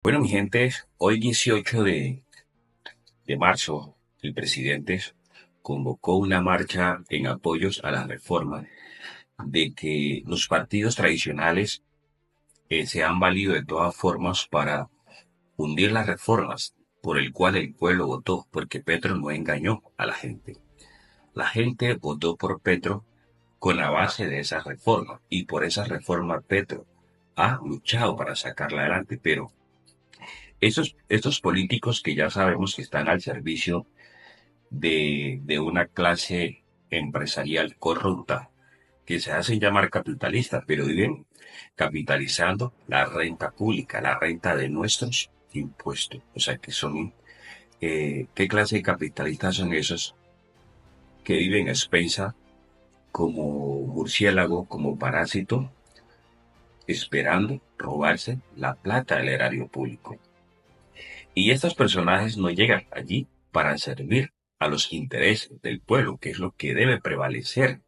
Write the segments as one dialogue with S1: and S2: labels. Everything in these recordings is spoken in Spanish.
S1: Bueno, mi gente, hoy 18 de marzo, el presidente convocó una marcha en apoyos a la reforma de que los partidos tradicionales se han valido de todas formas para hundir las reformas por el cual el pueblo votó, porque Petro no engañó a la gente. La gente votó por Petro con la base de esa reforma y por esa reforma Petro ha luchado para sacarla adelante, pero estos políticos que ya sabemos que están al servicio de una clase empresarial corrupta, que se hacen llamar capitalistas, pero viven capitalizando la renta pública, la renta de nuestros impuestos. O sea, que son, ¿qué clase de capitalistas son esos que viven a expensa como murciélago, como parásito, esperando robarse la plata del erario público? Y estos personajes no llegan allí para servir a los intereses del pueblo, que es lo que debe prevalecer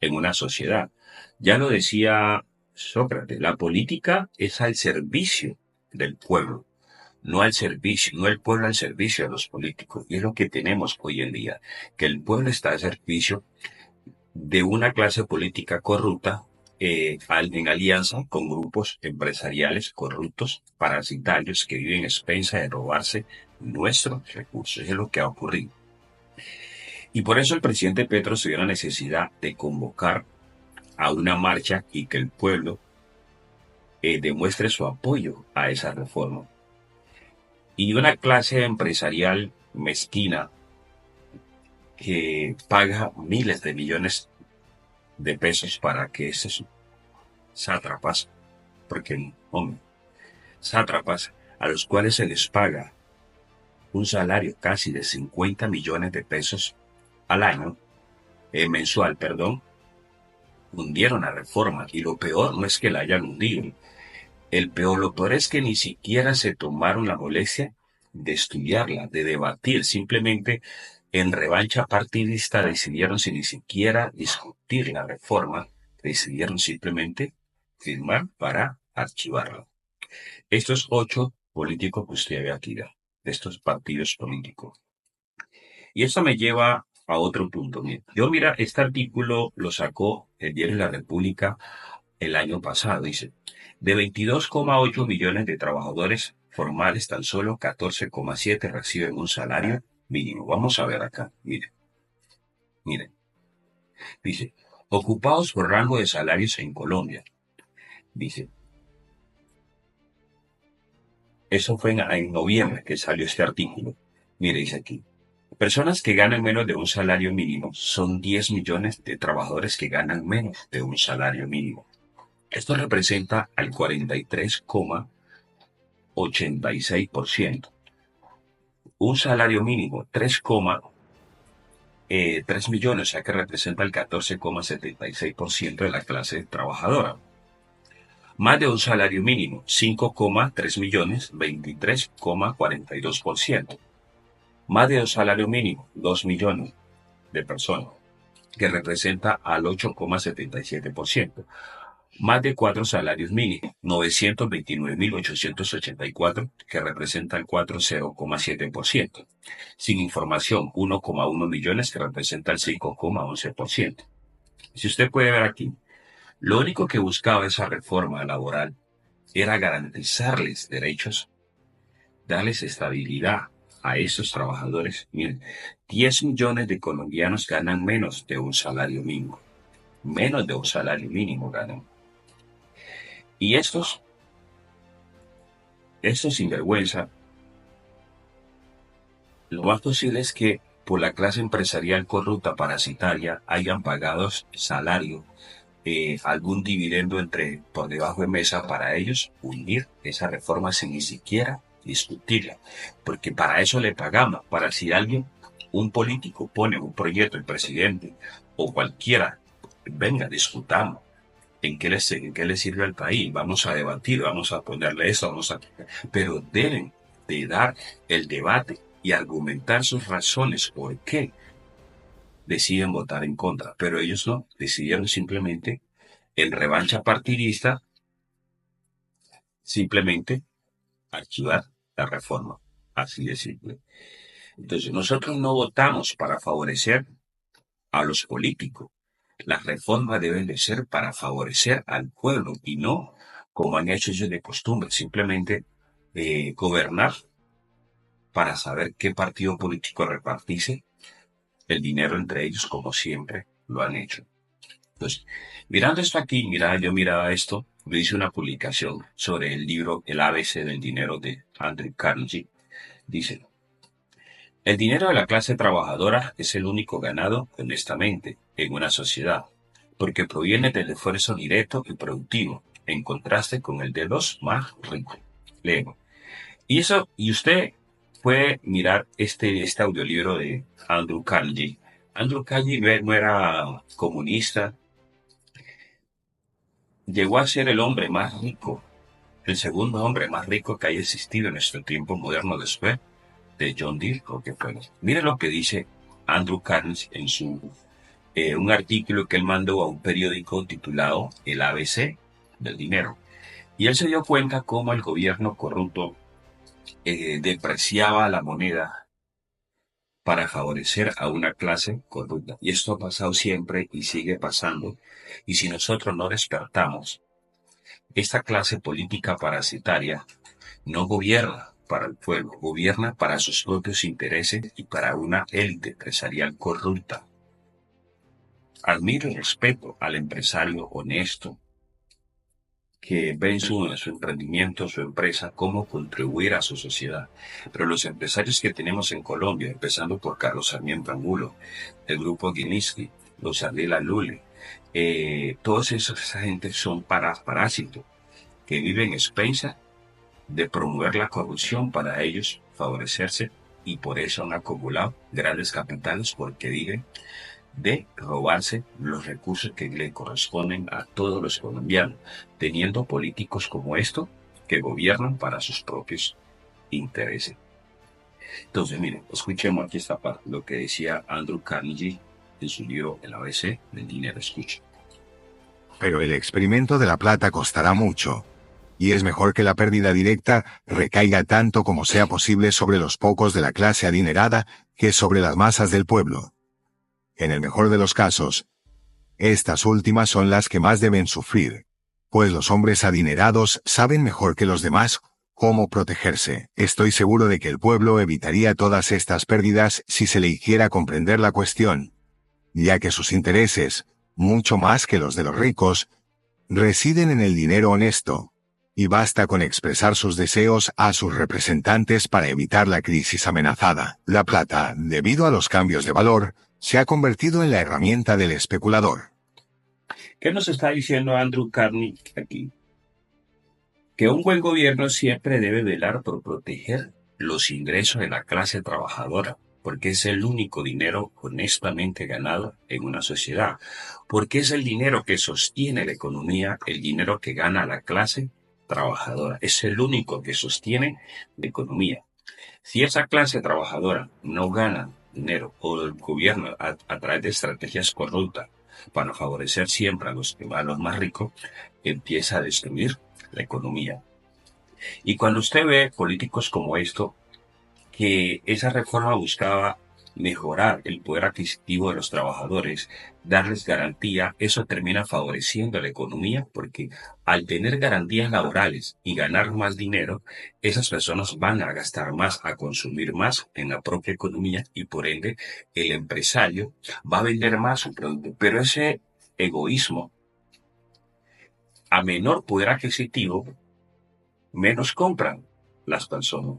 S1: en una sociedad. Ya lo decía Sócrates, la política es al servicio del pueblo, no al servicio, no el pueblo al servicio de los políticos. Y es lo que tenemos hoy en día, que el pueblo está al servicio de una clase política corrupta en alianza con grupos empresariales corruptos, parasitarios, que viven a expensa de robarse nuestros recursos. Eso es lo que ha ocurrido. Y por eso el presidente Petro se dio la necesidad de convocar a una marcha y que el pueblo demuestre su apoyo a esa reforma. Y una clase empresarial mezquina que paga miles de millones de pesos para que esos sátrapas, porque, hombre, sátrapas a los cuales se les paga un salario casi de 50 millones de pesos al año, mensual, perdón, hundieron la reforma. Y lo peor no es que la hayan hundido. Lo peor es que ni siquiera se tomaron la molestia de estudiarla, de debatir. Simplemente en revancha partidista decidieron sin ni siquiera discutir la reforma, decidieron simplemente firmar para archivarla. Estos 8 políticos que usted ve aquí, de estos partidos políticos. Y esto me lleva a otro punto. Mira, este artículo lo sacó el diario La República el año pasado. Dice, de 22,8 millones de trabajadores formales, tan solo 14,7 reciben un salario mínimo. Vamos a ver acá. Miren. Dice, ocupados por rango de salarios en Colombia. Dice, eso fue en noviembre que salió este artículo. Mire, dice aquí. Personas que ganan menos de un salario mínimo son 10 millones de trabajadores que ganan menos de un salario mínimo. Esto representa al 43,86%. Un salario mínimo, 3 millones, o sea que representa el 14,76% de la clase trabajadora. Más de un salario mínimo, 5,3 millones, 23,42%. Más de un salario mínimo, 2 millones de personas, que representa al 8,77%. Más de 4 salarios mínimos, 929.884, que representa el 4,0,7%. Sin información, 1,1 millones, que representa el 5,11%. Si usted puede ver aquí, lo único que buscaba esa reforma laboral era garantizarles derechos, darles estabilidad a esos trabajadores. Miren, 10 millones de colombianos ganan menos de un salario mínimo. Menos de un salario mínimo ganan. Y estos sinvergüenza, lo más posible es que por la clase empresarial corrupta parasitaria hayan pagado salario, algún dividendo por debajo de mesa para ellos unir esa reforma sin ni siquiera discutirla. Porque para eso le pagamos, para si alguien, un político pone un proyecto, el presidente o cualquiera, venga, discutamos. ¿En qué le sirve al país? Vamos a debatir, vamos a ponerle eso, pero deben de dar el debate y argumentar sus razones por qué deciden votar en contra. Pero ellos no, decidieron simplemente, en revancha partidista, simplemente archivar la reforma. Así de simple. Entonces, nosotros no votamos para favorecer a los políticos. Las reformas deben de ser para favorecer al pueblo y no como han hecho ellos de costumbre, simplemente gobernar para saber qué partido político repartirse el dinero entre ellos, como siempre lo han hecho. Entonces, mirando esto aquí, yo miraba esto, me hice una publicación sobre el libro El ABC del dinero de Andrew Carnegie. Dice, el dinero de la clase trabajadora es el único ganado honestamente en una sociedad, porque proviene del esfuerzo directo y productivo, en contraste con el de los más ricos. Leo. Y usted puede mirar este audiolibro de Andrew Carnegie. Andrew Carnegie no era comunista, llegó a ser el hombre más rico, el segundo hombre más rico que haya existido en nuestro tiempo moderno después de John Deere, o que fue. Mire lo que dice Andrew Carnegie en un artículo que él mandó a un periódico titulado El ABC del dinero. Y él se dio cuenta cómo el gobierno corrupto depreciaba la moneda para favorecer a una clase corrupta. Y esto ha pasado siempre y sigue pasando. Y si nosotros no despertamos, esta clase política parasitaria no gobierna para el pueblo, gobierna para sus propios intereses y para una élite empresarial corrupta. Admiro y respeto al empresario honesto que ve en su emprendimiento, su empresa, cómo contribuir a su sociedad. Pero los empresarios que tenemos en Colombia, empezando por Carlos Sarmiento Angulo, el grupo Gilinski, los Ardila Lule, todos esa gente son parásitos que viven expensa de promover la corrupción para ellos favorecerse y por eso han acumulado grandes capitales porque viven de robarse los recursos que le corresponden a todos los colombianos, teniendo políticos como esto que gobiernan para sus propios intereses. Entonces, miren, escuchemos aquí esta parte, lo que decía Andrew Carnegie en su libro El ABC del dinero. Escucha.
S2: Pero el experimento de la plata costará mucho. Y es mejor que la pérdida directa recaiga tanto como sea posible sobre los pocos de la clase adinerada que sobre las masas del pueblo. En el mejor de los casos, estas últimas son las que más deben sufrir, pues los hombres adinerados saben mejor que los demás cómo protegerse. Estoy seguro de que el pueblo evitaría todas estas pérdidas si se le hiciera comprender la cuestión, ya que sus intereses, mucho más que los de los ricos, residen en el dinero honesto, y basta con expresar sus deseos a sus representantes para evitar la crisis amenazada. La plata, debido a los cambios de valor, se ha convertido en la herramienta del especulador.
S1: ¿Qué nos está diciendo Andrew Carnegie aquí? Que un buen gobierno siempre debe velar por proteger los ingresos de la clase trabajadora, porque es el único dinero honestamente ganado en una sociedad, porque es el dinero que sostiene la economía, el dinero que gana la clase trabajadora, es el único que sostiene la economía. Si esa clase trabajadora no gana dinero o el gobierno a través de estrategias corruptas para favorecer siempre a los más ricos, empieza a destruir la economía. Y cuando usted ve políticos como esto, que esa reforma buscaba mejorar el poder adquisitivo de los trabajadores, darles garantía, eso termina favoreciendo la economía porque al tener garantías laborales y ganar más dinero, esas personas van a gastar más, a consumir más en la propia economía y por ende el empresario va a vender más su producto. Pero ese egoísmo, a menor poder adquisitivo, menos compran las personas.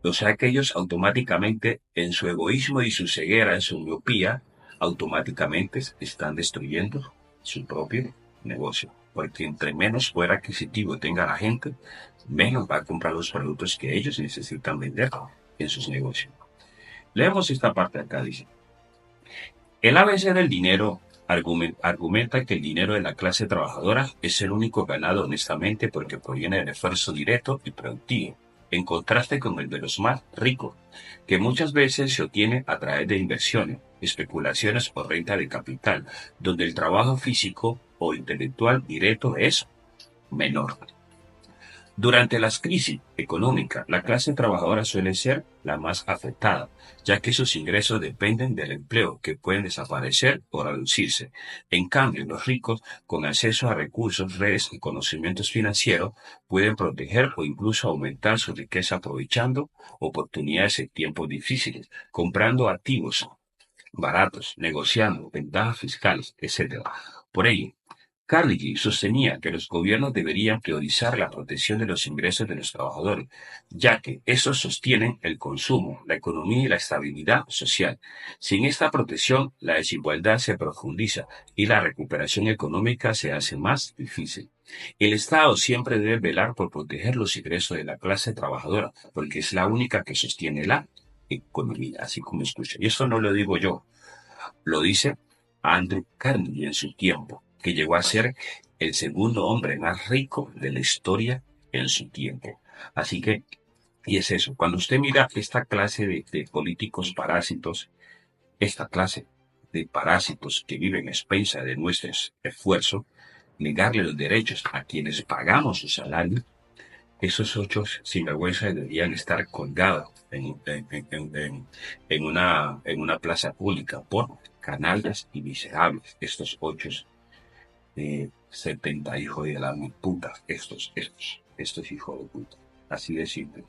S1: O sea que ellos automáticamente, en su egoísmo y su ceguera, en su miopía, automáticamente están destruyendo su propio negocio. Porque entre menos poder adquisitivo tenga la gente, menos va a comprar los productos que ellos necesitan vender en sus negocios. Leemos esta parte acá, dice. El ABC del dinero argumenta que el dinero de la clase trabajadora es el único ganado honestamente porque proviene del esfuerzo directo y productivo, en contraste con el de los más ricos, que muchas veces se obtiene a través de inversiones, especulaciones o renta de capital, donde el trabajo físico o intelectual directo es menor. Durante las crisis económicas, la clase trabajadora suele ser la más afectada, ya que sus ingresos dependen del empleo, que pueden desaparecer o reducirse. En cambio, los ricos, con acceso a recursos, redes y conocimientos financieros, pueden proteger o incluso aumentar su riqueza aprovechando oportunidades en tiempos difíciles, comprando activos baratos, negociando ventajas fiscales, etc. Por ello, Carnegie sostenía que los gobiernos deberían priorizar la protección de los ingresos de los trabajadores, ya que estos sostienen el consumo, la economía y la estabilidad social. Sin esta protección, la desigualdad se profundiza y la recuperación económica se hace más difícil. El Estado siempre debe velar por proteger los ingresos de la clase trabajadora, porque es la única que sostiene la economía, así como escucha. Y eso no lo digo yo, lo dice Andrew Carnegie en su tiempo, que llegó a ser el segundo hombre más rico de la historia en su tiempo. Así que, y es eso, cuando usted mira esta clase de políticos parásitos, esta clase de parásitos que viven a expensas de nuestros esfuerzos, negarle los derechos a quienes pagamos su salario, esos ocho sinvergüenzas deberían estar colgados en una plaza pública por canallas y miserables. Estos ocho 70 hijos de la mil puta. Estos hijos de puta. Así de simple.